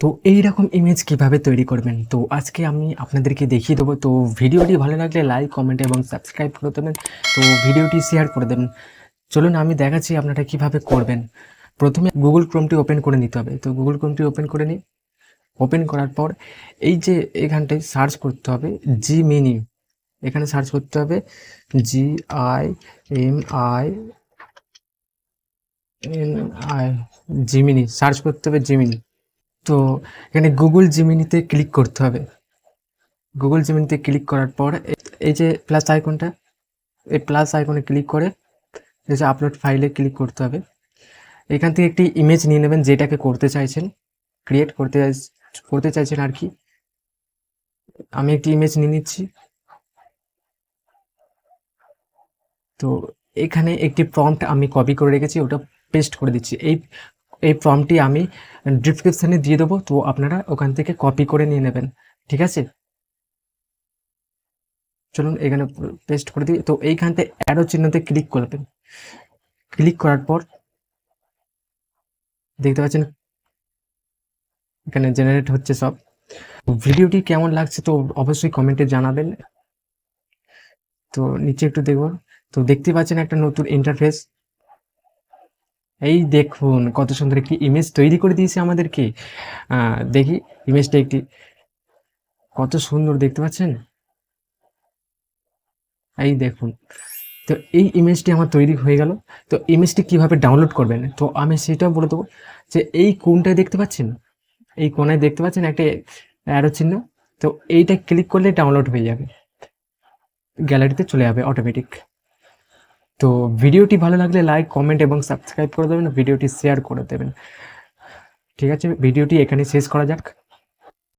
তো এইরকম ইমেজ কিভাবে তৈরি করবেন, তো আজকে আমি আপনাদেরকে দেখিয়ে দেবো। তো ভিডিওটি ভালো লাগলে লাইক, কমেন্ট এবং সাবস্ক্রাইব করে দেবেন। তো ভিডিওটি শেয়ার করে দেবেন। চলুন আমি দেখাচ্ছি আপনারা কিভাবে করবেন। প্রথমে গুগল ক্রোমটি ওপেন করে নিতে হবে। তো গুগল ক্রোমটি ওপেন করে নিই। ওপেন করার পর এই যে এখানটায় সার্চ করতে হবে জি মিনি। এখানে সার্চ করতে হবে GIMI NI, জিমিনি সার্চ করতে হবে জিমিনি। তো এখানে গুগল জিমিনিতে ক্লিক করতে হবে। গুগল জিমিনিতে ক্লিক করার পর এই যে প্লাস আইকনটা, এই প্লাস আইকনে ক্লিক করে এই যে আপলোড ফাইলে ক্লিক করতে হবে। এখান থেকে একটি ইমেজ নিয়ে নেবেন যেটাকে করতে চাইছেন, ক্রিয়েট করতে চাইছেন আর কি। আমি একটি ইমেজ নিয়ে নিচ্ছি। তো এখানে একটি প্রম্পট আমি কপি করে রেখেছি, ওটা পেস্ট করে দিচ্ছি। এই প্রম্পটটি আমি ডিসক্রিপশানে দিয়ে দেবো, তো আপনারা ওখান থেকে কপি করে নিয়ে নেবেন, ঠিক আছে। চলুন এখানে পেস্ট করে দিই। তো এইখানতে অ্যারো চিহ্নতে ক্লিক করবেন। ক্লিক করার পর দেখতে পাচ্ছেন এখানে জেনারেট হচ্ছে সব। ভিডিওটি কেমন লাগছে তো অবশ্যই কমেন্টে জানাবেন। তো নিচে একটু দেখব। তো দেখতে পাচ্ছেন একটা নতুন ইন্টারফেস। এই দেখুন কত সুন্দর একটি ইমেজ তৈরি করে দিয়েছে আমাদেরকে। দেখি ইমেজটা একটি কত সুন্দর দেখতে পাচ্ছেন। এই দেখুন। তো এই ইমেজটি আমার তৈরি হয়ে গেল। তো ইমেজটি কিভাবে ডাউনলোড করবেন তো আমি সেটাও বলে দেবো। যে এই কোণটায় দেখতে পাচ্ছেন, এই কোণায় দেখতে পাচ্ছেন একটা অ্যারো চিহ্ন। তো এইটা ক্লিক করলে ডাউনলোড হয়ে যাবে, গ্যালারিতে চলে যাবে অটোমেটিক। তো ভিডিওটি ভালো লাগলে লাইক, কমেন্ট এবং সাবস্ক্রাইব করে দেবেন, ভিডিওটি শেয়ার করে দেবেন। ঠিক আছে, ভিডিওটি এখানে শেষ করা যাক।